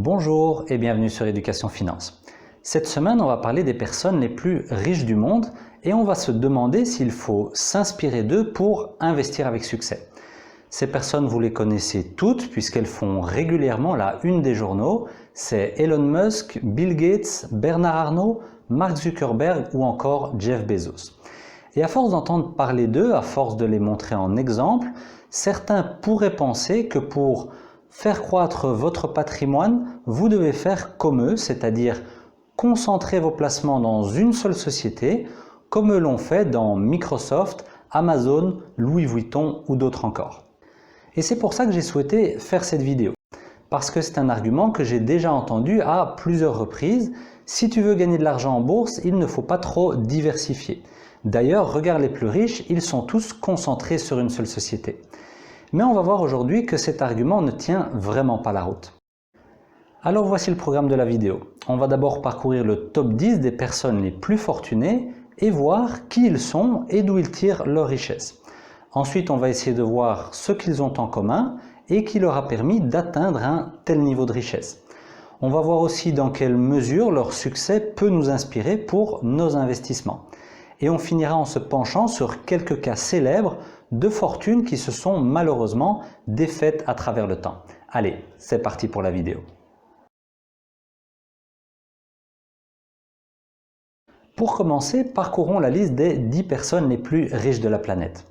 Bonjour et bienvenue sur Éducation Finance. Cette semaine, on va parler des personnes les plus riches du monde et on va se demander s'il faut s'inspirer d'eux pour investir avec succès. Ces personnes, vous les connaissez toutes puisqu'elles font régulièrement la une des journaux. C'est Elon Musk, Bill Gates, Bernard Arnault, Mark Zuckerberg ou encore Jeff Bezos. Et à force d'entendre parler d'eux, à force de les montrer en exemple, certains pourraient penser que pour faire croître votre patrimoine, vous devez faire comme eux, c'est-à-dire concentrer vos placements dans une seule société, comme eux l'ont fait dans Microsoft, Amazon, Louis Vuitton ou d'autres encore. Et c'est pour ça que j'ai souhaité faire cette vidéo, parce que c'est un argument que j'ai déjà entendu à plusieurs reprises. Si tu veux gagner de l'argent en bourse, il ne faut pas trop diversifier. D'ailleurs, regarde les plus riches, ils sont tous concentrés sur une seule société. Mais on va voir aujourd'hui que cet argument ne tient vraiment pas la route. Alors voici le programme de la vidéo. On va d'abord parcourir le top 10 des personnes les plus fortunées et voir qui ils sont et d'où ils tirent leur richesse. Ensuite, on va essayer de voir ce qu'ils ont en commun et qui leur a permis d'atteindre un tel niveau de richesse. On va voir aussi dans quelle mesure leur succès peut nous inspirer pour nos investissements. Et on finira en se penchant sur quelques cas célèbres de fortunes qui se sont malheureusement défaites à travers le temps. Allez, c'est parti pour la vidéo. Pour commencer, parcourons la liste des 10 personnes les plus riches de la planète.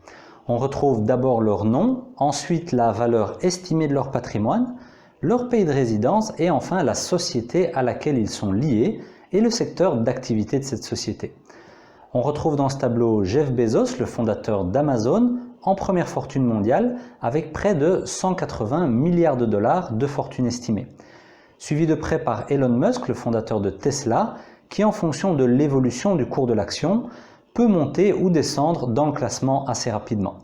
On retrouve d'abord leur nom, ensuite la valeur estimée de leur patrimoine, leur pays de résidence et enfin la société à laquelle ils sont liés et le secteur d'activité de cette société. On retrouve dans ce tableau Jeff Bezos, le fondateur d'Amazon, en première fortune mondiale avec près de 180 milliards de dollars de fortune estimée. Suivi de près par Elon Musk, le fondateur de Tesla, qui en fonction de l'évolution du cours de l'action, peut monter ou descendre dans le classement assez rapidement.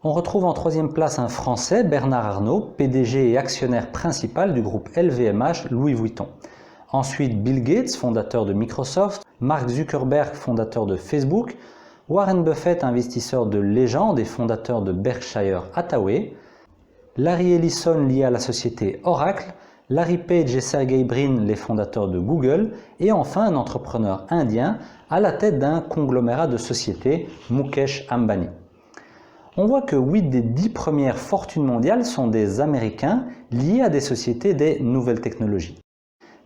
On retrouve en troisième place un Français, Bernard Arnault, PDG et actionnaire principal du groupe LVMH Louis Vuitton. Ensuite Bill Gates, fondateur de Microsoft, Mark Zuckerberg, fondateur de Facebook, Warren Buffett, investisseur de légende et fondateur de Berkshire Hathaway, Larry Ellison lié à la société Oracle, Larry Page et Sergey Brin, les fondateurs de Google, et enfin un entrepreneur indien à la tête d'un conglomérat de sociétés, Mukesh Ambani. On voit que 8 des 10 premières fortunes mondiales sont des Américains liés à des sociétés des nouvelles technologies.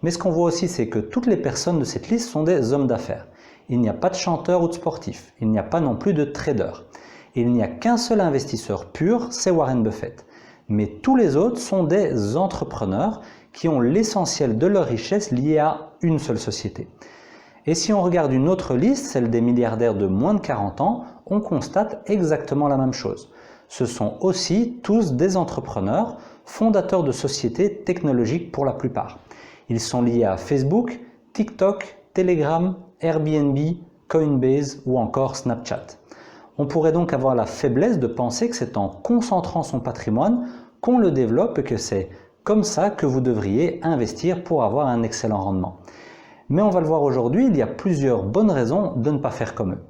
Mais ce qu'on voit aussi, c'est que toutes les personnes de cette liste sont des hommes d'affaires. Il n'y a pas de chanteurs ou de sportifs, il n'y a pas non plus de traders. Il n'y a qu'un seul investisseur pur, c'est Warren Buffett. Mais tous les autres sont des entrepreneurs qui ont l'essentiel de leur richesse liée à une seule société. Et si on regarde une autre liste, celle des milliardaires de moins de 40 ans, on constate exactement la même chose. Ce sont aussi tous des entrepreneurs, fondateurs de sociétés technologiques pour la plupart. Ils sont liés à Facebook, TikTok, Telegram, Airbnb, Coinbase ou encore Snapchat. On pourrait donc avoir la faiblesse de penser que c'est en concentrant son patrimoine qu'on le développe et que c'est comme ça que vous devriez investir pour avoir un excellent rendement. Mais on va le voir aujourd'hui, il y a plusieurs bonnes raisons de ne pas faire comme eux.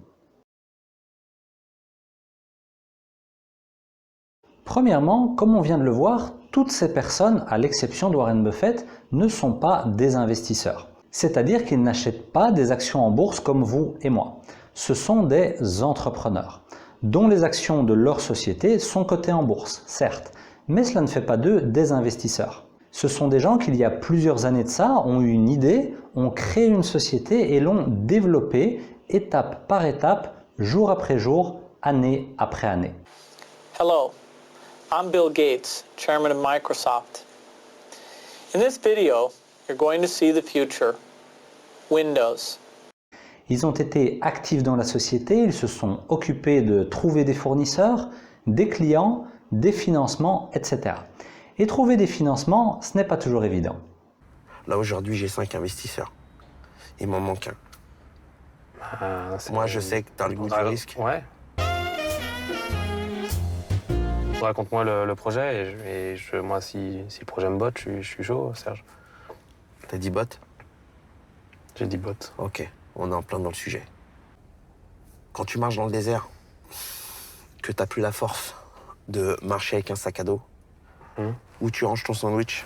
Premièrement, comme on vient de le voir, toutes ces personnes, à l'exception de Warren Buffett, ne sont pas des investisseurs. C'est-à-dire qu'ils n'achètent pas des actions en bourse comme vous et moi. Ce sont des entrepreneurs, dont les actions de leur société sont cotées en bourse, certes, mais cela ne fait pas d'eux des investisseurs. Ce sont des gens qui, il y a plusieurs années de ça, ont eu une idée, ont créé une société et l'ont développée étape par étape, jour après jour, année après année. Hello, I'm Bill Gates, chairman of Microsoft. In this video, you're going to see the future, Windows. Ils ont été actifs dans la société, ils se sont occupés de trouver des fournisseurs, des clients, des financements, etc. Et trouver des financements, ce n'est pas toujours évident. Là, aujourd'hui, j'ai 5 investisseurs. Il m'en manque un. Moi, je sais que tu as le goût du risque. Ouais. Raconte-moi le projet et moi, si le projet me botte, je suis chaud, Serge. T'as dit bot? J'ai dit botte. Ok, on est en plein dans le sujet. Quand tu marches dans le désert, que t'as plus la force de marcher avec un sac à dos, où tu ranges ton sandwich,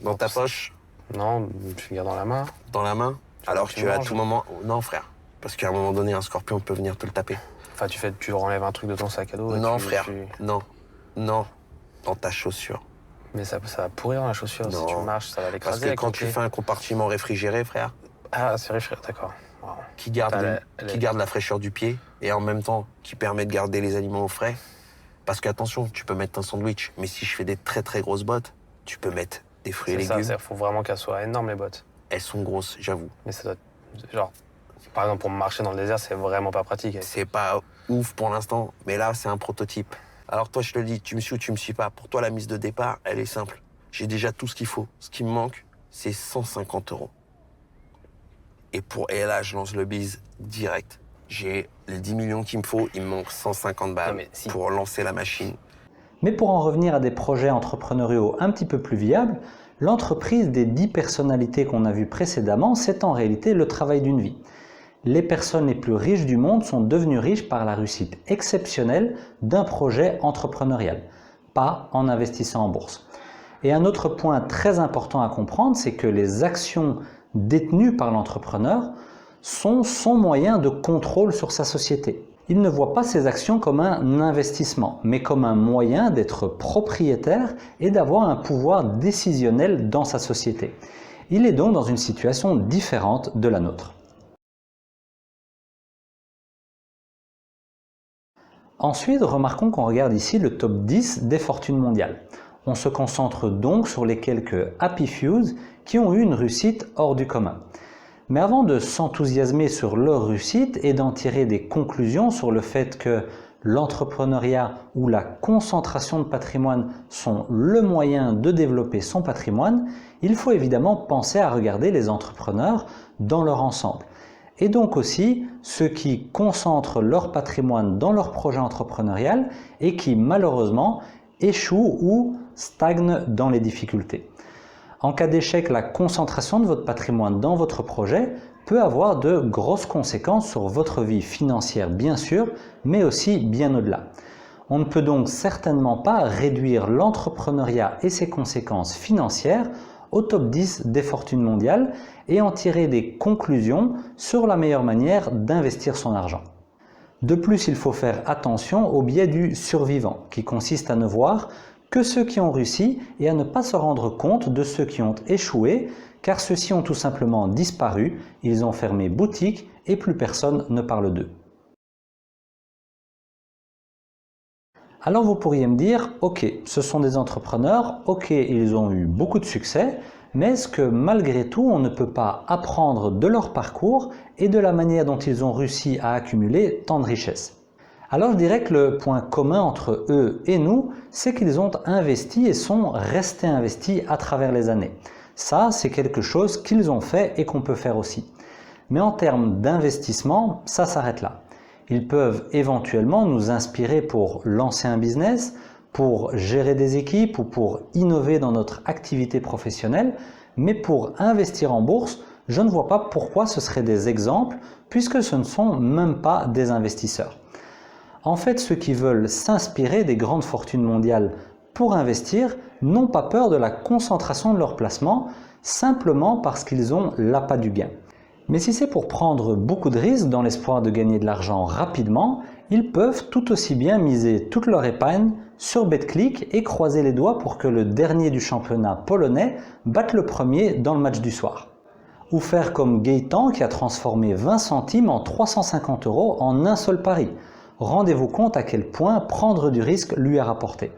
Dans ta poche? Non, je garde dans la main. Dans la main? Alors tu que à manges. tout moment... Non, frère. Parce qu'à un moment donné, un scorpion peut venir te le taper. Enfin, tu renlèves un truc de ton sac à dos. Non, et frère. Non. Non. Dans ta chaussure. Mais ça va pourrir dans la chaussure. Non. Si tu marches, ça va Parce l'écraser. que avec quand le tu pied. fais un compartiment réfrigéré, frère, Ah, c'est réfléchi, d'accord. Wow. qui garde, T'as qui garde la fraîcheur du pied et en même temps qui permet de garder les aliments au frais. Parce qu'attention, tu peux mettre un sandwich, mais si je fais des très très grosses bottes, tu peux mettre des fruits et C'est ça, légumes. il faut vraiment qu'elles soient énormes, les bottes. Elles sont grosses, j'avoue. Mais ça doit genre, par exemple, pour marcher dans le désert, c'est vraiment pas pratique. C'est pas ouf pour l'instant, mais là, c'est un prototype. Alors toi, je te le dis, tu me suis ou tu me suis pas. Pour toi, la mise de départ, elle est simple. J'ai déjà tout ce qu'il faut. Ce qui me manque, c'est 150 €. Et là, je lance le bise direct. J'ai les 10 millions qu'il me faut, il me manque 150 balles Non, mais si. pour lancer la machine. Mais pour en revenir à des projets entrepreneuriaux un petit peu plus viables, l'entreprise des 10 personnalités qu'on a vues précédemment, c'est en réalité le travail d'une vie. Les personnes les plus riches du monde sont devenues riches par la réussite exceptionnelle d'un projet entrepreneurial, pas en investissant en bourse. Et un autre point très important à comprendre, c'est que les actions détenues par l'entrepreneur sont son moyen de contrôle sur sa société. Il ne voit pas ces actions comme un investissement, mais comme un moyen d'être propriétaire et d'avoir un pouvoir décisionnel dans sa société. Il est donc dans une situation différente de la nôtre. Ensuite, remarquons qu'on regarde ici le top 10 des fortunes mondiales. On se concentre donc sur les quelques happy fews qui ont eu une réussite hors du commun. Mais avant de s'enthousiasmer sur leur réussite et d'en tirer des conclusions sur le fait que l'entrepreneuriat ou la concentration de patrimoine sont le moyen de développer son patrimoine, il faut évidemment penser à regarder les entrepreneurs dans leur ensemble. Et donc aussi ceux qui concentrent leur patrimoine dans leur projet entrepreneurial et qui malheureusement échouent ou stagnent dans les difficultés. En cas d'échec, la concentration de votre patrimoine dans votre projet peut avoir de grosses conséquences sur votre vie financière bien sûr, mais aussi bien au-delà. On ne peut donc certainement pas réduire l'entrepreneuriat et ses conséquences financières au top 10 des fortunes mondiales et en tirer des conclusions sur la meilleure manière d'investir son argent. De plus, il faut faire attention au biais du survivant, qui consiste à ne voir que ceux qui ont réussi et à ne pas se rendre compte de ceux qui ont échoué, car ceux-ci ont tout simplement disparu, ils ont fermé boutique et plus personne ne parle d'eux. Alors vous pourriez me dire, ok, ce sont des entrepreneurs, ok, ils ont eu beaucoup de succès, mais est-ce que malgré tout on ne peut pas apprendre de leur parcours et de la manière dont ils ont réussi à accumuler tant de richesses? Alors je dirais que le point commun entre eux et nous, c'est qu'ils ont investi et sont restés investis à travers les années. Ça, c'est quelque chose qu'ils ont fait et qu'on peut faire aussi. Mais en termes d'investissement, ça s'arrête là. Ils peuvent éventuellement nous inspirer pour lancer un business, pour gérer des équipes ou pour innover dans notre activité professionnelle, mais pour investir en bourse, je ne vois pas pourquoi ce seraient des exemples puisque ce ne sont même pas des investisseurs. En fait, ceux qui veulent s'inspirer des grandes fortunes mondiales pour investir n'ont pas peur de la concentration de leurs placements simplement parce qu'ils ont l'appât du gain. Mais si c'est pour prendre beaucoup de risques dans l'espoir de gagner de l'argent rapidement, ils peuvent tout aussi bien miser toute leur épargne sur BetClick et croiser les doigts pour que le dernier du championnat polonais batte le premier dans le match du soir. Ou faire comme Gaëtan qui a transformé 20 centimes en 350 € en un seul pari. Rendez-vous compte à quel point prendre du risque lui a rapporté.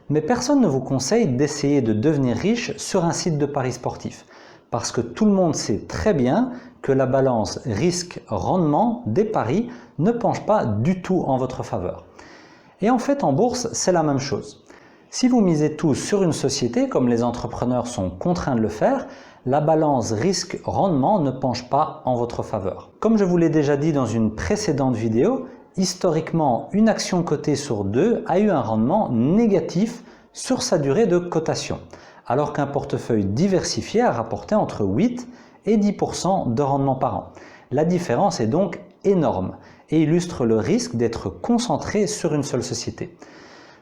Mais personne ne vous conseille d'essayer de devenir riche sur un site de paris sportifs, parce que tout le monde sait très bien que la balance risque-rendement des paris ne penche pas du tout en votre faveur. Et en fait, en bourse, c'est la même chose. Si vous misez tout sur une société, comme les entrepreneurs sont contraints de le faire, la balance risque-rendement ne penche pas en votre faveur. Comme je vous l'ai déjà dit dans une précédente vidéo, historiquement, une action cotée sur 2 a eu un rendement négatif sur sa durée de cotation, alors qu'un portefeuille diversifié a rapporté entre 8 et 10% de rendement par an. La différence est donc énorme et illustre le risque d'être concentré sur une seule société.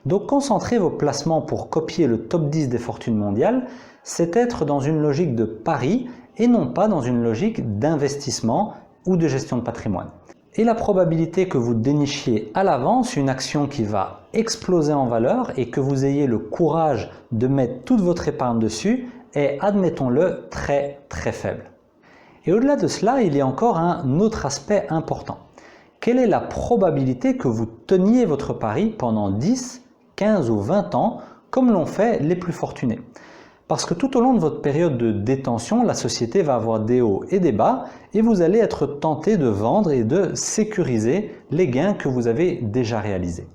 Donc concentrez vos placements pour copier le top 10 des fortunes mondiales, c'est être dans une logique de pari et non pas dans une logique d'investissement ou de gestion de patrimoine. Et la probabilité que vous dénichiez à l'avance une action qui va exploser en valeur et que vous ayez le courage de mettre toute votre épargne dessus est, admettons-le, très très faible. Et au-delà de cela, il y a encore un autre aspect important. Quelle est la probabilité que vous teniez votre pari pendant 10, 15 ou 20 ans, comme l'ont fait les plus fortunés? Parce que tout au long de votre période de détention, la société va avoir des hauts et des bas et vous allez être tenté de vendre et de sécuriser les gains que vous avez déjà réalisés.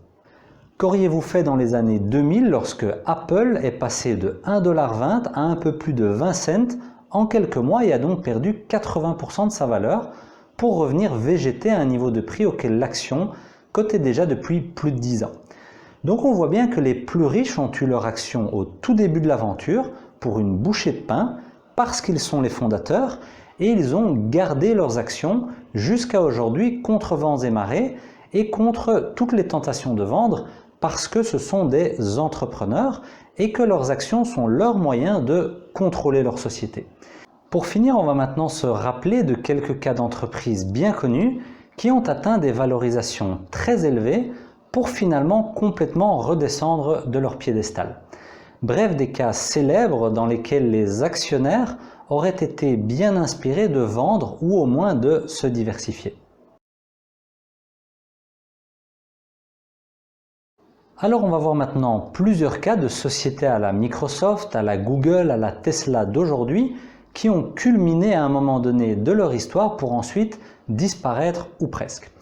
Qu'auriez-vous fait dans les années 2000 lorsque Apple est passé de 1,20$ à un peu plus de 20 cents en quelques mois et a donc perdu 80% de sa valeur pour revenir végéter à un niveau de prix auquel l'action cotait déjà depuis plus de 10 ans? Donc on voit bien que les plus riches ont eu leur action au tout début de l'aventure pour une bouchée de pain parce qu'ils sont les fondateurs et ils ont gardé leurs actions jusqu'à aujourd'hui contre vents et marées et contre toutes les tentations de vendre parce que ce sont des entrepreneurs et que leurs actions sont leur moyen de contrôler leur société. Pour finir, on va maintenant se rappeler de quelques cas d'entreprises bien connus qui ont atteint des valorisations très élevées pour finalement complètement redescendre de leur piédestal. Bref, des cas célèbres dans lesquels les actionnaires auraient été bien inspirés de vendre ou au moins de se diversifier. Alors on va voir maintenant plusieurs cas de sociétés à la Microsoft, à la Google, à la Tesla d'aujourd'hui qui ont culminé à un moment donné de leur histoire pour ensuite disparaître ou presque.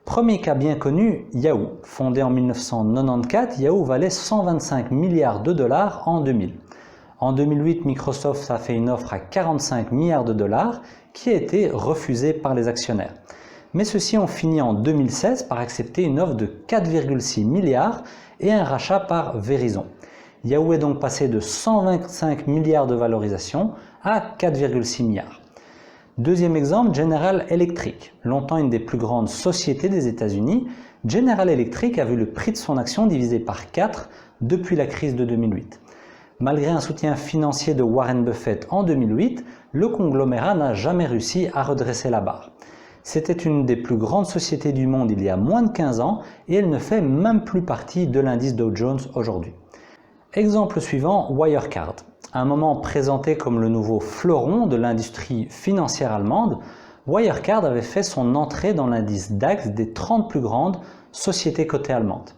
Premier cas bien connu, Yahoo. Fondé en 1994, Yahoo valait 125 milliards de dollars en 2000. En 2008, Microsoft a fait une offre à 45 milliards de dollars qui a été refusée par les actionnaires. Mais ceux-ci ont fini en 2016 par accepter une offre de 4,6 milliards et un rachat par Verizon. Yahoo est donc passé de 125 milliards de valorisation à 4,6 milliards. Deuxième exemple, General Electric. Longtemps une des plus grandes sociétés des États-Unis, General Electric a vu le prix de son action divisé par 4 depuis la crise de 2008. Malgré un soutien financier de Warren Buffett en 2008, le conglomérat n'a jamais réussi à redresser la barre. C'était une des plus grandes sociétés du monde il y a moins de 15 ans et elle ne fait même plus partie de l'indice Dow Jones aujourd'hui. Exemple suivant, Wirecard. À un moment présenté comme le nouveau fleuron de l'industrie financière allemande, Wirecard avait fait son entrée dans l'indice DAX des 30 plus grandes sociétés cotées allemandes,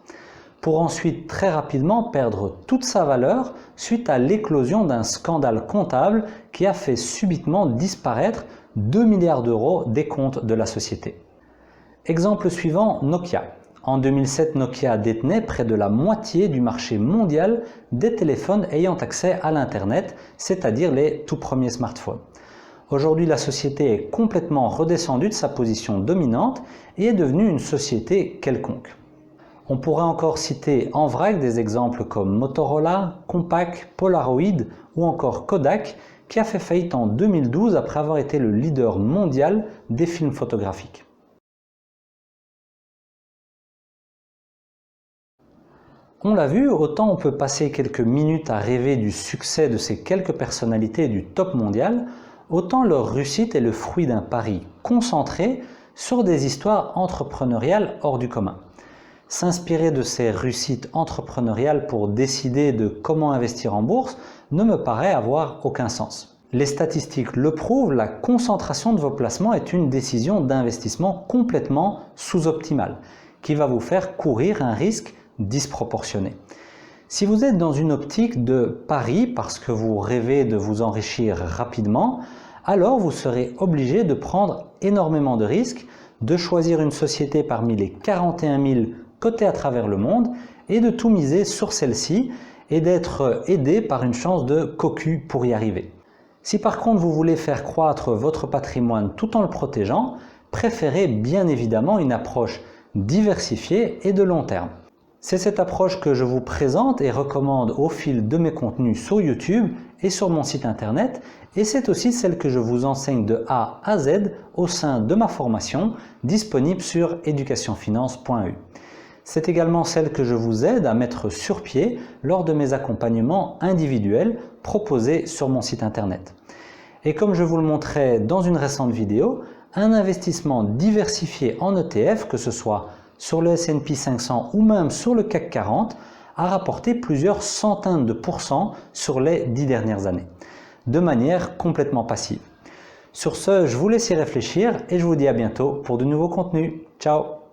pour ensuite très rapidement perdre toute sa valeur suite à l'éclosion d'un scandale comptable qui a fait subitement disparaître 2 milliards d'euros des comptes de la société. Exemple suivant, Nokia. En 2007, Nokia détenait près de la moitié du marché mondial des téléphones ayant accès à l'Internet, c'est-à-dire les tout premiers smartphones. Aujourd'hui, la société est complètement redescendue de sa position dominante et est devenue une société quelconque. On pourrait encore citer en vrac des exemples comme Motorola, Compaq, Polaroid ou encore Kodak qui a fait faillite en 2012 après avoir été le leader mondial des films photographiques. On l'a vu, autant on peut passer quelques minutes à rêver du succès de ces quelques personnalités du top mondial, autant leur réussite est le fruit d'un pari concentré sur des histoires entrepreneuriales hors du commun. S'inspirer de ces réussites entrepreneuriales pour décider de comment investir en bourse ne me paraît avoir aucun sens. Les statistiques le prouvent, la concentration de vos placements est une décision d'investissement complètement sous-optimale, qui va vous faire courir un risque disproportionné. Si vous êtes dans une optique de pari parce que vous rêvez de vous enrichir rapidement, alors vous serez obligé de prendre énormément de risques, de choisir une société parmi les 41 000 cotées à travers le monde et de tout miser sur celle-ci et d'être aidé par une chance de cocu pour y arriver. Si par contre vous voulez faire croître votre patrimoine tout en le protégeant, préférez bien évidemment une approche diversifiée et de long terme. C'est cette approche que je vous présente et recommande au fil de mes contenus sur YouTube et sur mon site internet, et c'est aussi celle que je vous enseigne de A à Z au sein de ma formation disponible sur educationfinance.eu. C'est également celle que je vous aide à mettre sur pied lors de mes accompagnements individuels proposés sur mon site internet. Et comme je vous le montrais dans une récente vidéo, un investissement diversifié en ETF, que ce soit sur le S&P 500 ou même sur le CAC 40, a rapporté plusieurs centaines de pourcents sur les 10 dernières années, de manière complètement passive. Sur ce, je vous laisse y réfléchir et je vous dis à bientôt pour de nouveaux contenus. Ciao!